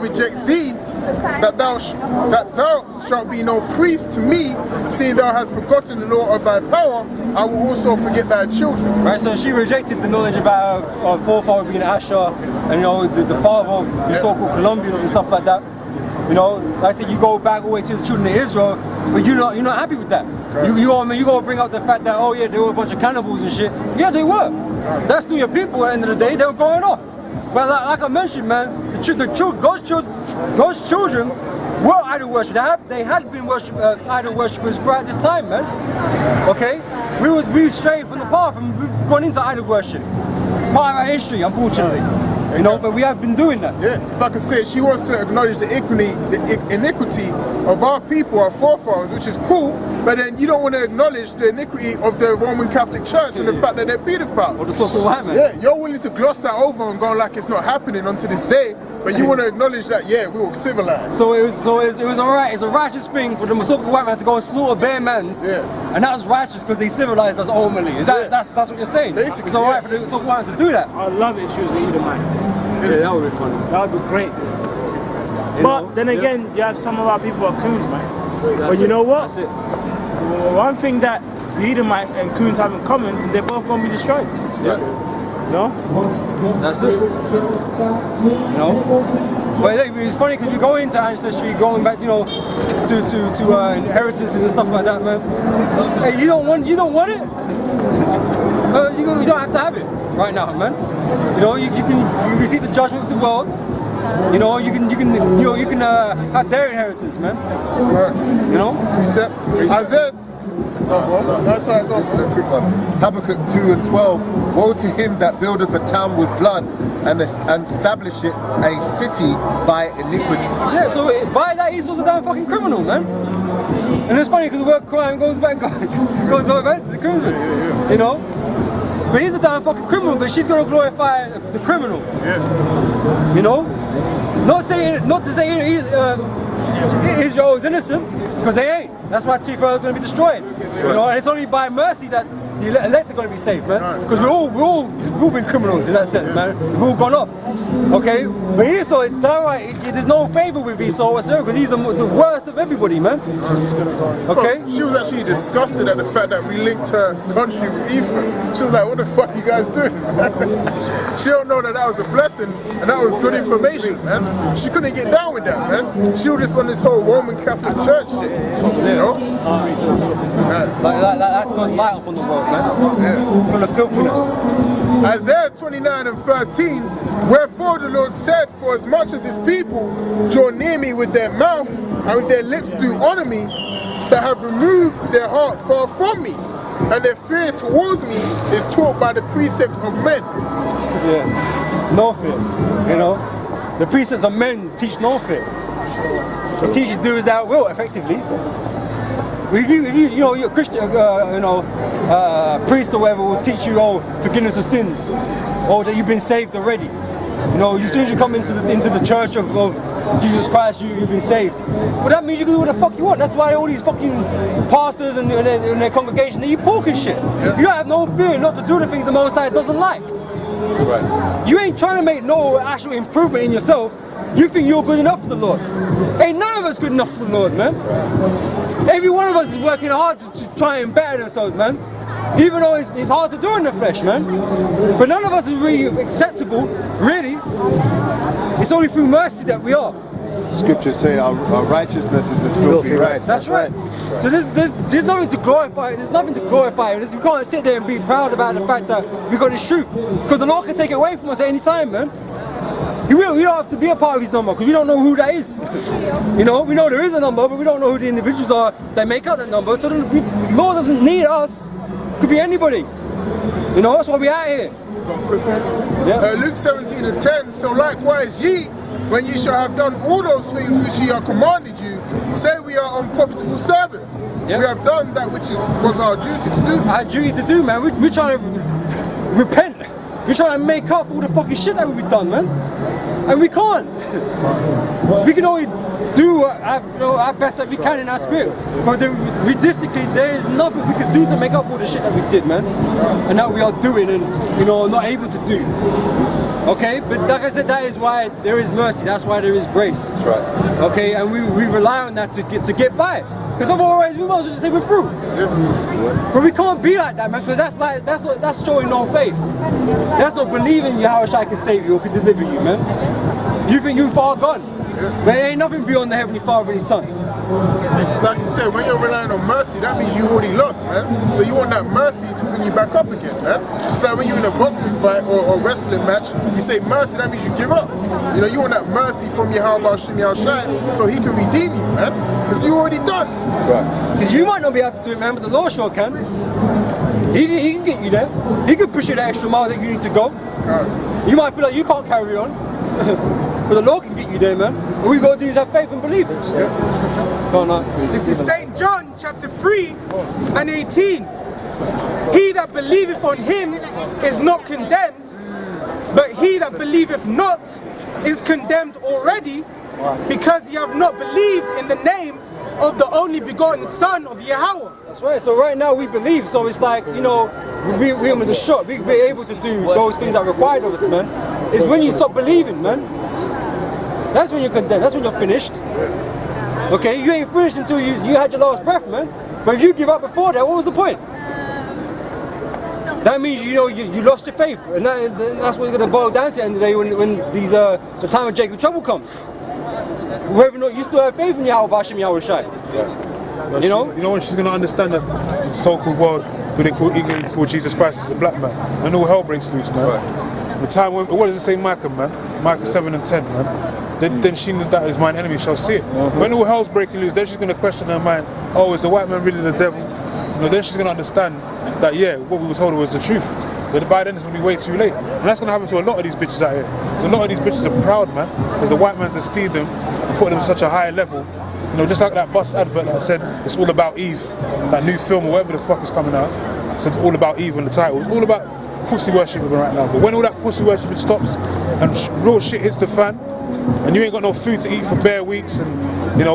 reject thee, that thou shalt be no priest to me, seeing thou hast forgotten the law of thy power, I will also forget thy children. Right, so she rejected the knowledge about her forefather being Asher, and the father of the so-called Colombians and stuff like that. Like I said, you go back all the way to the children of Israel, but you're not happy with that. You go bring up the fact that, oh yeah, they were a bunch of cannibals and shit. Yeah, they were. That's still your people. At the end of the day, they were going off. But like I mentioned, man, God's children were idol worshippers. They had been idol worshippers throughout this time, man. Okay, we strayed from the path and we've gone into idol worship. It's part of our history, unfortunately. But we have been doing that. Yeah, if I can say it, she wants to acknowledge the iniquity of our people, our forefathers, which is cool, but then you don't want to acknowledge the iniquity of the Roman Catholic Church and the fact that they're pedophiles. Or the so-called white man. Yeah, you're willing to gloss that over and go like it's not happening unto this day, but you want to acknowledge that, yeah, we were civilized. So it was alright, it's a righteous thing for the so-called white man to go and slaughter bare mans, and that was righteous because they civilized us ultimately. That's what you're saying? Basically, it's alright for the so-called white man to do that. I love it if she was an Edomite. Yeah, that would be funny. That would be great. But then again, you have some of our people are coons, man. But you know what? That's it. One thing that the Edomites and coons have in common is they're both going to be destroyed. Yeah. No? That's it. But it's funny because we go into ancestry, going back, to inheritances and stuff like that, man. Hey, you don't want it? You don't have to have it right now, man. You can see the judgment of the world. You can have their inheritance, man. Isaiah. That's right. This is a quick one. Habakkuk 2:12. Woe to him that buildeth a town with blood and establisheth a city by iniquity. Yeah, so by that he's also a damn fucking criminal, man. And it's funny because the word crime goes back to the crimson. But he's a damn fucking criminal, but she's gonna glorify the criminal. Not to say Israel is innocent, because they ain't. That's why Israel is gonna be destroyed. And it's only by mercy that the elect are gonna be saved, man. Because we've all been criminals in that sense, man. We've all gone off. Okay? But Esau, there's no favor with Esau whatsoever, because he's the worst of everybody, man. Okay? Well, she was actually disgusted at the fact that we linked her country with Ephraim. She was like, what the fuck you guys doing? She don't know that was a blessing and that was good information, man. She couldn't get down with that, man. She was just on this whole Roman Catholic Church shit, That's God's light up on the world, man. Full of filthiness. Isaiah 29:13, wherefore the Lord said, for as much as this people draw near me with their mouth and with their lips do honor me, that have removed their heart far from me, and their fear towards me is taught by the precept of men. Yeah, no fear, The precepts of men teach no fear. It teaches do as thou wilt, effectively. If you're a Christian, priest or whatever will teach you, forgiveness of sins, or that you've been saved already. As soon as you come into the church of Jesus Christ, you've been saved. Well, that means you can do what the fuck you want. That's why all these fucking pastors and their congregation, they eat pork and shit. You have no fear not to do the things the Most High doesn't like. Right. You ain't trying to make no actual improvement in yourself. You think you're good enough for the Lord. Ain't none of us good enough for the Lord, man. Every one of us is working hard to try and better themselves, man. Even though it's hard to do in the flesh, man. But none of us is really acceptable, really. It's only through mercy that we are. Scriptures say our righteousness is as filthy rags. That's right. So there's nothing to glorify. There's nothing to glorify. We can't sit there and be proud about the fact that we got this truth. Because the Lord can take it away from us at any time, man. We don't have to be a part of his number because we don't know who that is. We know there is a number, but we don't know who the individuals are that make up that number. So the Lord doesn't need us. It could be anybody. That's why we're out here. Got a quick one? Yeah. Luke 17:10. So likewise ye, when ye shall have done all those things which ye are commanded you, say we are unprofitable servants. Yep. We have done that which was our duty to do. Our duty to do, man. We're trying to repent. We're trying to make up all the fucking shit that we've done, man. And we can't. We can only do our best that we can in our spirit. But realistically, there is nothing we can do to make up all the shit that we did, man. And that we are doing and, not able to do. Okay, but like I said, that is why there is mercy. That's why there is grace. That's right. Okay, and we rely on that to get by. Because otherwise, we might as well just say we're through. But we can't be like that, man. Because that's showing no faith. That's not believing Yahushua can save you or can deliver you, man. You think you're far gone. There ain't nothing beyond the Heavenly Father and His Son. It's like you said, when you're relying on mercy, that means you already lost, man. So you want that mercy to bring you back up again, man. So when you're in a boxing fight or wrestling match, you say mercy, that means you give up. You know, you want that mercy from Yahweh Shem Yahushai so He can redeem you, man. Because you already done. That's right. Because you might not be able to do it, man, but the Lord sure can. He can get you there. He can push you that extra mile that you need to go. You might feel like you can't carry on. But the Lord can get you there, man. All you got to do is have faith and believe. Go on, now. This is St. John chapter 3 and 18. He that believeth on Him is not condemned, but he that believeth not is condemned already, because ye have not believed in the name of the only begotten Son of Yahweh. That's right. So right now we believe. So it's like, you know, we're with the shot. We're able to do those things that are required of us, man. It's when you stop believing, man. That's when you're condemned. That's when you're finished. Okay, you ain't finished until you had your last breath, man. But if you give up before that, what was the point? That means you lost your faith, and that's what it's gonna boil down to at the end of the day when the time of Jacob trouble comes. Whether or not you still have faith in Yahweh Hashem Yahushai. You know when she's gonna understand that the so-called world, who they call Jesus Christ, is a black man, and all hell breaks loose, man. Right. The time when, what does it say, Micah, man? Micah 7 and 10, man. Then she knew that is mine enemy shall see it. When all hell's breaking loose, then she's gonna question her mind. Oh, is the white man really the devil? Then she's gonna understand that what we were told was the truth. But by then it's gonna be way too late. And that's gonna happen to a lot of these bitches out here. Because a lot of these bitches are proud, man. Because the white man's esteemed them and put them at such a high level. Just like that bus advert that said it's all about Eve. That new film or whatever the fuck is coming out. So it's all about Eve in the title. It's all about pussy worshipping right now. But when all that pussy worshipping stops and real shit hits the fan, and you ain't got no food to eat for bare weeks, and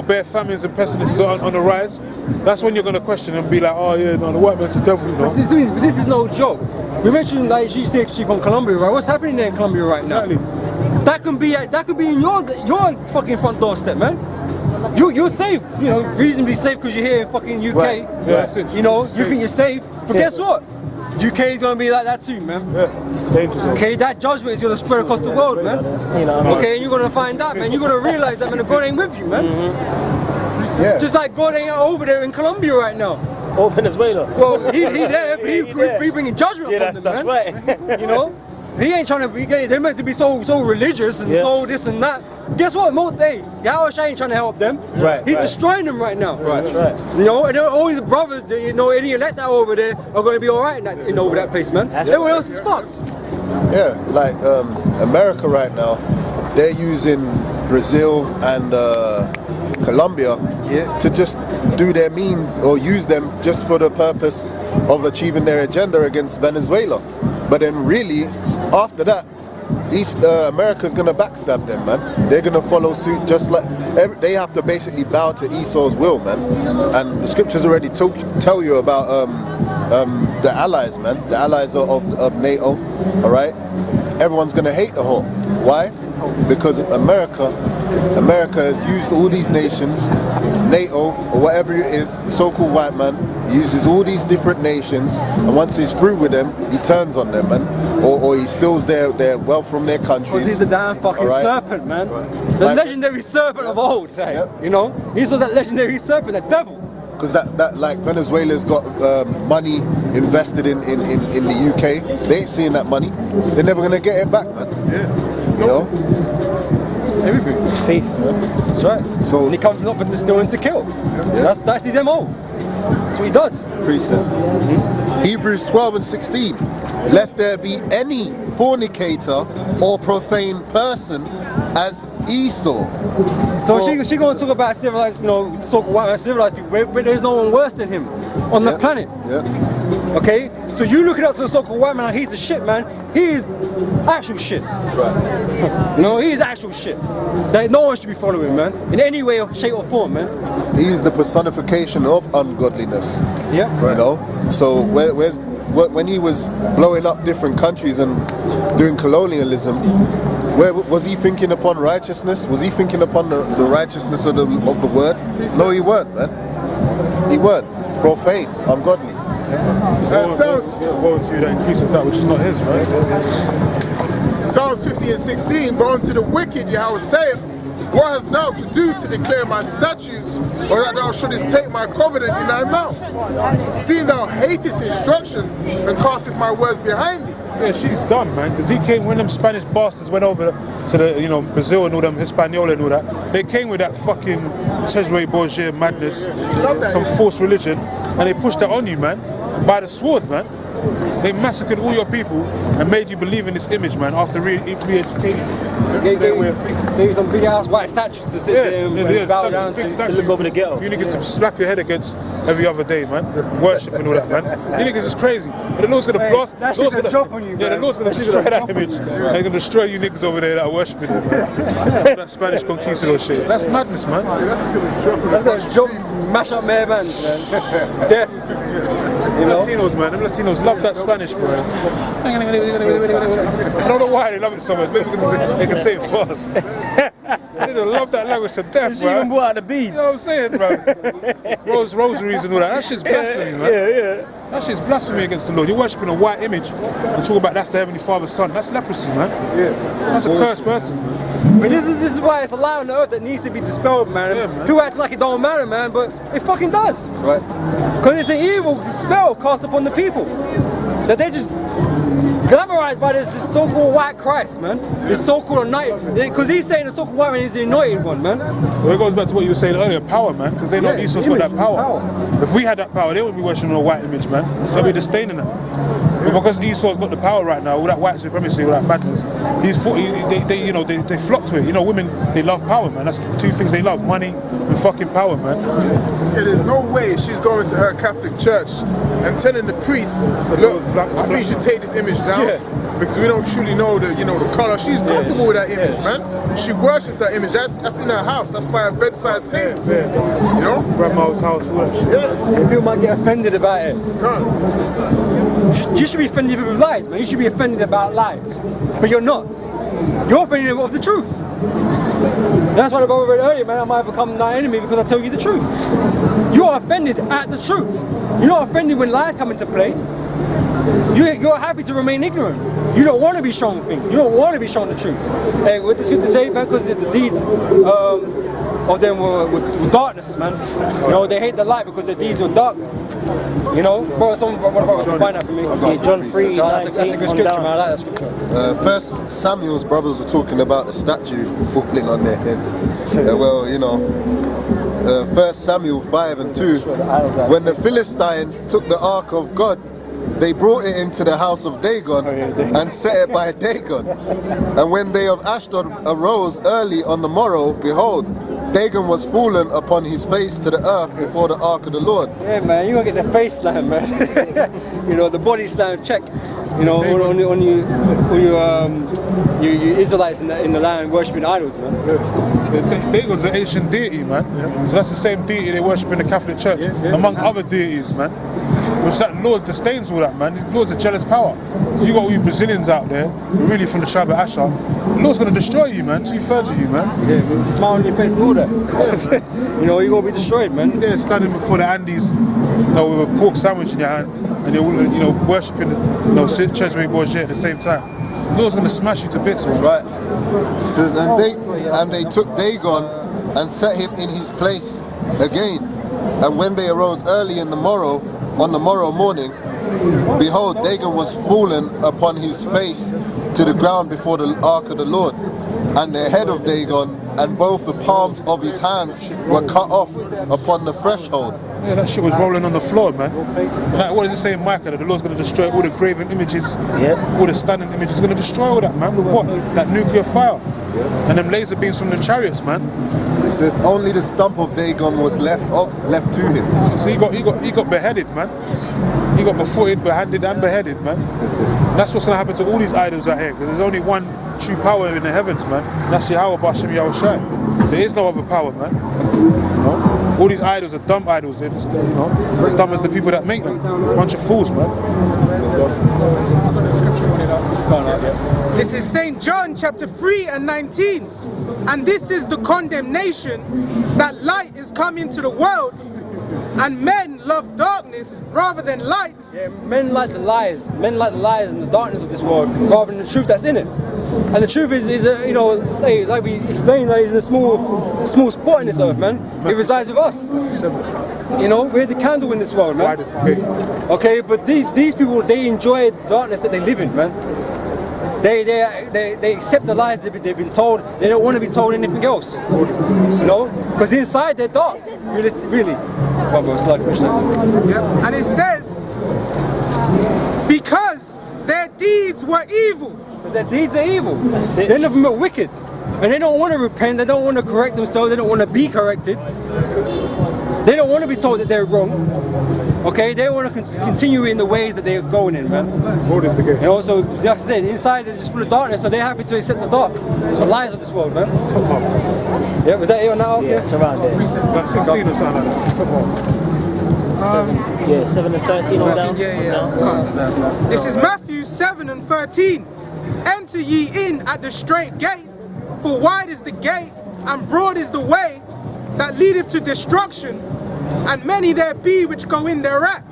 bare famines and pestilences on the rise, that's when you're gonna question and be like, oh yeah, no, the white man's the devil, But this is no joke. We mentioned, like she said, she's from Colombia, right? What's happening there in Colombia right now? Exactly. That could be in your fucking front doorstep, man. You're safe, reasonably safe because you're here in fucking UK. Right. Yeah. You think you're safe, but guess what? UK is gonna be like that too, man. Yeah. It's dangerous. Okay, that judgment is gonna spread across the world, man. Okay, and you're gonna find out, man. You're gonna realize that, man, God ain't with you, man. Yeah. Just like God ain't over there in Colombia right now. Or Venezuela. Well, he there, but he bringing judgment on them, that's man. right. He ain't trying to. They're meant to be so religious and so this and that. Guess what? Yahweh ain't trying to help them. Right. He's destroying them right now. Right. And all these brothers, any elect that over there are going to be all right over that place, man. Everyone else is fucked. Yeah, like America right now, they're using Brazil and Colombia to just do their means or use them just for the purpose of achieving their agenda against Venezuela. But then really, after that, America's gonna backstab them, man. They're gonna follow suit, just like they have to basically bow to Esau's will, man. And the scriptures already tell you about the allies, man. The allies of NATO. All right, everyone's gonna hate the whole. Why? Because America has used all these nations, NATO or whatever it is, the so-called white man uses all these different nations, and once he's through with them, he turns on them, man, or he steals their wealth from their countries. He's the damn fucking serpent, man. The legendary serpent of old, He's that legendary serpent, that devil. Because that like Venezuela's got money invested in the UK. They ain't seeing that money. They're never gonna get it back, man. Everything. Faith, man. That's right. So and he comes not but to steal and to kill. That's his MO. That's what he does. Precept. Hebrews 12 and 16. Lest there be any fornicator or profane person as Esau. So she gonna talk about civilized, white civilized people, but there's no one worse than him on the planet. Yeah. Okay? So you look it up to the so-called white man, he's the shit, man. He's actual shit. That's right. He's actual shit. That no one should be following, man. In any way, or shape or form, man. He is the personification of ungodliness. Yeah. So where's when he was blowing up different countries and doing colonialism, where was he thinking upon righteousness? Was he thinking upon the righteousness of the word? No, he weren't, man. He weren't. It's profane, ungodly. Sounds Going to that increase of that which is not his, right? Psalms 50 and 16, but unto the wicked Yahweh saith, what hast thou to do to declare my statutes, or that thou shouldest take my covenant in thy mouth? Seeing thou hatest instruction, and casteth my words behind thee. Yeah, she's done, man. Because he came when them Spanish bastards went over to the, Brazil and all them Hispaniola and all that. They came with that fucking Cesare Borgia madness, some false religion, and they pushed that on you, man, by the sword, man. They massacred all your people and made you believe in this image, man, after re-educating you. They use some big ass white statues to sit there and bow down to. look over the ghetto. You niggas to slap your head against every other day, man. Worship and all that, man. You niggas is crazy. And the Lord's gonna blast. that shit's gonna drop on you, Yeah, the man. Lord's gonna destroy that image. And he's gonna destroy you niggas over there that are worshiping it, man. That Spanish conquistador shit. That's madness, man. That's gonna jump, mash up mere man. Death. Latinos, man. Them Latinos love that Spanish, bro. I don't know why they love it so much. Maybe because they can say it fast. They love that language to death, She even bro. brought out the beads. You know what I'm saying, bro? Rosaries and all that. That shit's blasphemy, man. Yeah. That shit's blasphemy against the Lord. You're worshipping a white image and talking about that's the Heavenly Father's son. That's leprosy, man. Yeah. That's a cursed person. But this is why it's a lie on the earth that needs to be dispelled, man. Yeah, man. People act like it don't matter, man, but it fucking does. Right. Because it's an evil spell cast upon the people. That they just glamorized by this so-called white Christ, man. This so-called anointed. Because he's saying the so-called white man is the anointed one, man. Well, it goes back to what you were saying earlier, power, man. Because they know Yeah, Esau's got that image, power. If we had that power, they wouldn't be worshipping a white image, man. They'll be disdaining that. But because Esau's got the power right now, all that white supremacy, all that madness, they flock to it. You know, women, they love power, man. That's two things they love: money and fucking power, man. Yeah, there's no way she's going to her Catholic church and telling the priest, look, I think you should take this image down because we don't truly know the color. She's comfortable with that image, man. She worships that image. That's in her house. That's by her bedside table. You know? Grandma's house, all that shit. Yeah. People might get offended about it. You should be offended with lies, man. You should be offended about lies. But you're not. You're offended of the truth. That's why the brother read earlier, man, I might become thy enemy because I tell you the truth. You are offended at the truth. You're not offended when lies come into play. You're happy to remain ignorant. You don't want to be shown things. You don't want to be shown the truth. And what the scripture say, man, because the deeds of them were darkness, man. You know, they hate the light because the deeds were dark. You know, bro, someone can find that for me. Yeah, John 3, That's a good 19 scripture, on man. I down. like that scripture. First Samuel's brothers were talking about the statue falling on their heads. First Samuel 5 and 2, when the Philistines took the ark of God, they brought it into the house of Dagon and set it by Dagon. And when they of Ashdod arose early on the morrow, behold, Dagon was fallen upon his face to the earth before the ark of the Lord. Yeah, man, you gonna get the face slam, man. You know, the body slam check. You know, on you Israelites in the land worshiping idols, man. Dagon's an ancient deity, man. So that's the same deity they worship in the Catholic Church, among other deities, man. Which that Lord disdains all that, man. The Lord's a jealous power. You got all you Brazilians out there, really from the tribe of Asher. The Lord's gonna destroy you, man. 2/3 of you, man. Yeah, with a smile on your face and all that. You know, you're gonna be destroyed, man. They're standing before the Andes, with a pork sandwich in your hand, and you're all, worshipping, Cesare Borgia at the same time. The Lord's gonna smash you to bits, man. Right. It says, and they took Dagon and set him in his place again. And when they arose early on the morrow morning, behold, Dagon was fallen upon his face to the ground before the ark of the Lord. And the head of Dagon and both the palms of his hands were cut off upon the threshold. Yeah, that shit was rolling on the floor, man. Like, what does it say in Micah? That the Lord's going to destroy all the graven images, all the standing images. He's going to destroy all that, man. With what? That nuclear fire. And them laser beams from the chariots, man. It says only the stump of Dagon was left to him. So he got beheaded, man. He got befooted, behanded and beheaded, man. That's what's going to happen to all these idols out here, because there's only one true power in the heavens, man. That's Yahweh Bashem Yahushai. There is no other power, man. No? All these idols are dumb idols. They're just, as dumb as the people that make them. Bunch of fools, man. This is St. John chapter 3 and 19. And this is the condemnation, that light is come into the world, and men love darkness rather than light. Yeah, men like the lies. Men like the lies and the darkness of this world rather than the truth that's in it. And the truth is hey, like we explained, like, it's in a small spot in this earth, man. It resides with us. We're the candle in this world, man. Okay, but these people, they enjoy the darkness that they live in, man. They accept the lies they've been told. They don't want to be told anything else. Because inside they're dark. Really. Yep. And it says, because their deeds were evil. But their deeds are evil. That's it. They're nothing but wicked. And they don't want to repent. They don't want to correct themselves. They don't want to be corrected. They don't want to be told that they're wrong. Okay, they want to continue in the ways that they're going in, man. So like I said, inside they're just full of darkness, so they're happy to accept the dark, the lies of this world, man. Yeah, was that it on that? Yeah, it's around there. Like 16 or something like that. 7 and 13 on down. Yeah. This is Matthew 7 and 13. Enter ye in at the straight gate, for wide is the gate, and broad is the way that leadeth to destruction, and many there be which go in thereat.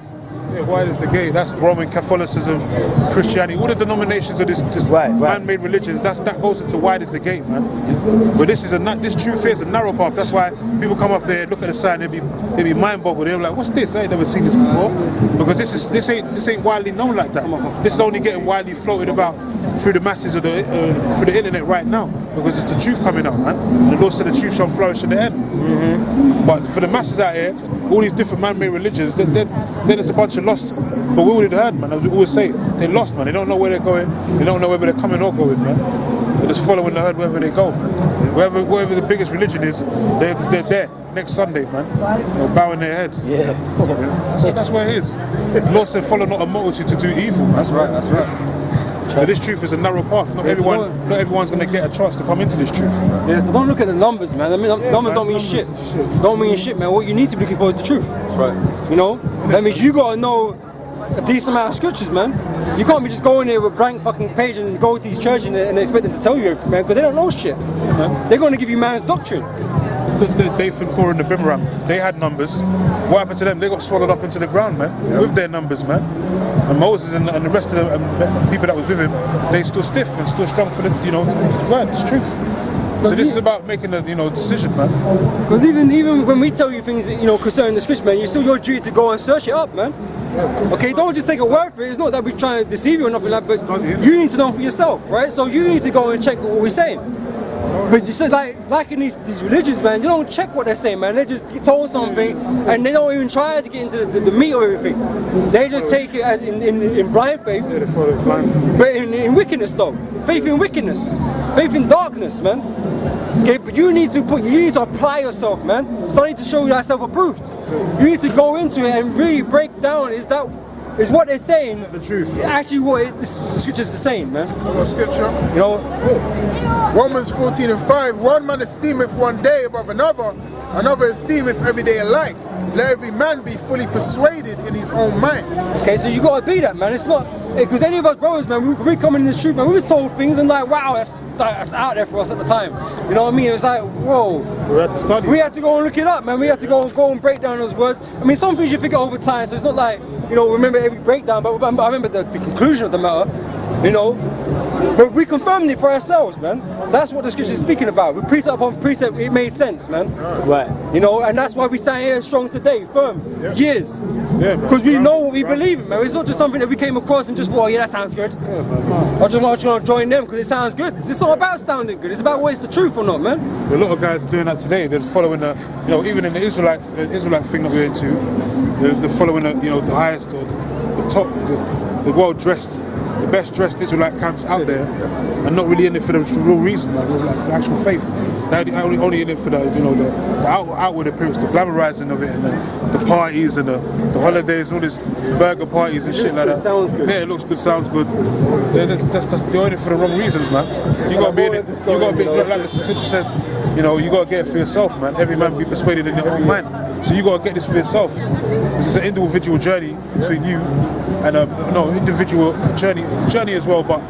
Yeah, wide is the gate. That's Roman Catholicism, Christianity, all the denominations of this man-made religions. That goes into wide is the gate, man. But this truth is a narrow path. That's why people come up there, look at the sign, they be mind-boggled. They're like, what's this? I ain't never seen this before. Because this ain't widely known like that. This is only getting widely floated about through the masses of through the internet right now, because it's the truth coming out, man. The Lord said the truth shall flourish in the end. But for the masses out here, all these different man-made religions, they're just a bunch of lost, bewildered herd, man. As we always say, they're lost, man. They don't know where they're going. They don't know whether they're coming or going, man. They're just following the herd wherever they go, man. Wherever the biggest religion is, they're there next Sunday, man. Bowing their heads. Yeah. That's where it is. The Lord said, follow not a multitude to do evil, man. That's right. So this truth is a narrow path. Not everyone's going to get a chance to come into this truth. Yeah, so don't look at the numbers, man. I mean, numbers don't mean shit. Don't mean shit, man. What you need to be looking for is the truth. That's right. That means you got to know a decent amount of scriptures, man. You can't be just going there with a blank fucking page and go to these churches and expect them to tell you everything, man, because they don't know shit. They're going to give you man's doctrine. The Dathan, Korah and the Bimram, they had numbers. What happened to them? They got swallowed up into the ground, man, with their numbers, man. And Moses and the rest of the people that was with him, they stood stiff and stood strong for the, his word, it's truth. So this is about making a, decision, man. Because even when we tell you things, concerning the scripture, man, it's still your duty to go and search it up, man. Okay, don't just take a word for it. It's not that we're trying to deceive you or nothing like that, but you need to know for yourself, right? So you need to go and check what we're saying. But you said like in these religions, man, they don't check what they're saying, man. They just get told something and they don't even try to get into the meat of everything. They just take it as in blind faith, but in wickedness though. Faith in wickedness, faith in darkness, man. Okay, but you need to apply yourself, man. So you need to show yourself approved. You need to go into it and really break down. Is what they're saying the truth? Actually, what the scriptures are saying, man. What scripture? Romans 14 and 5. One man esteemeth one day above another, another esteemeth every day alike. Let every man be fully persuaded in his own mind. Okay, so you gotta be that, man. It's not because any of us brothers, man, we come in this truth, man. We was told things and like, wow, that's out there for us at the time. You know what I mean? It was like, whoa. We had to study. We had to go and look it up, man. We had to go and break down those words. I mean, some things you figure over time, so it's not like remember every breakdown, but I remember the conclusion of the matter. But we confirmed it for ourselves, man. That's what the scripture is speaking about. We precept upon precept, it made sense, man. Right. And that's why we stand here strong today, firm, years. Yeah, because we know what we believe in, man. It's not just something that we came across and just thought, yeah, that sounds good. I just want to join them because it sounds good. It's not about sounding good. It's about whether it's the truth or not, man. A lot of guys are doing that today. They're following the, even in the Israelite thing that we're into, they're following the highest, or the top, the well-dressed, the best-dressed Israelite camps out there, and not really in it for the real reason, like for actual faith. They're only in it for the outward appearance, the glamorizing of it, and the parties and the holidays, all these burger parties and shit like that. Sounds good. Yeah, it looks good, sounds good. They're in it for the wrong reasons, man. You gotta be in it. You gotta be like the scripture says. You gotta get it for yourself, man. Every man be persuaded in their own mind. So you got to get this for yourself. This is an individual journey between you and individual journey as well, but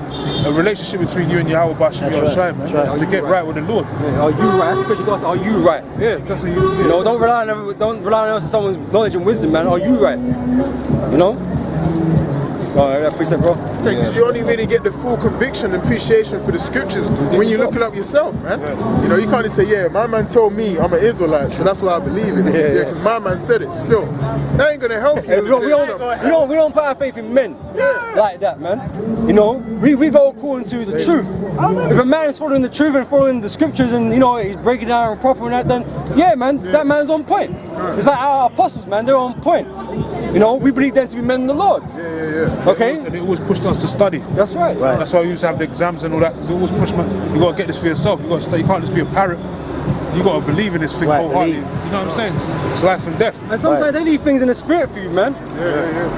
a relationship between you and Yahweh Bashim Yahushai, man, to get right with the Lord. Are you right? That's the question you got. Are you right? Yeah, that's what You know, don't rely on someone's knowledge and wisdom, man. Are you right? You know? Alright, I appreciate, bro. Because you only really get the full conviction and appreciation for the scriptures when you look it up yourself, man. You know, you can't just say, yeah, my man told me I'm an Israelite, so that's why I believe it. Yeah, because my man said it. Still, that ain't gonna help you. We don't put our faith in men like that, man. You know, we go according to the truth. If a man is following the truth and following the scriptures and, you know, he's breaking down proper and that, then yeah, man, that man's on point. It's like our apostles, man, they're on point. You know, we believe them to be men in the Lord. Okay? And it always pushed us to study. That's right. That's why we used to have the exams and all that, because it always pushed, man. You got to get this for yourself. You got to study. You can't just be a parrot. You got to believe in this thing wholeheartedly. You know what I'm saying? It's life and death. And sometimes they leave things in the spirit for you, man.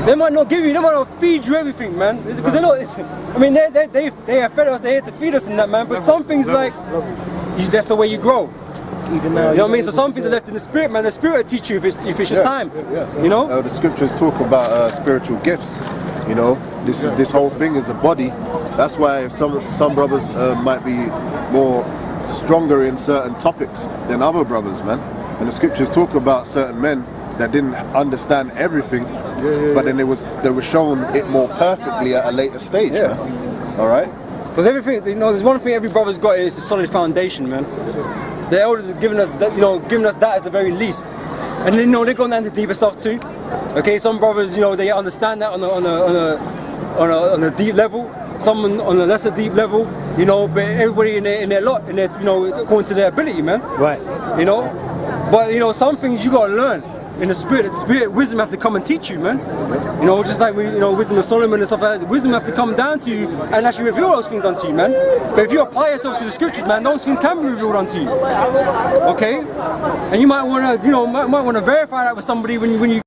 They might not give you, they might not feed you everything, man. Because they're not, I mean, they have fed us, they're here to feed us in that, man. But some things like, that's the way you grow. Even now, you know what I mean? So some things are left in the spirit, man. The spirit will teach you if it's your time. You know? The scriptures talk about spiritual gifts. You know, this whole thing is a body. That's why some brothers might be more stronger in certain topics than other brothers, man. And the scriptures talk about certain men that didn't understand everything, but then they were shown it more perfectly at a later stage. Man. All right. Because everything, you know, there's one thing every brother's got is a solid foundation, man. The elders have given us that, you know, giving us that at the very least. And then, you know, they're going down to deeper stuff too. Okay, some brothers, you know, they understand that on a deep level. Some on a lesser deep level, you know. But everybody in their lot, you know, according to their ability, man. Right. You know. But you know, some things you gotta learn in the spirit. The spirit, wisdom have to come and teach you, man. You know, just like wisdom of Solomon and stuff like that. Wisdom have to come down to you and actually reveal those things unto you, man. But if you apply yourself to the scriptures, man, those things can be revealed unto you. Okay. And you might wanna, you know, might wanna verify that with somebody when you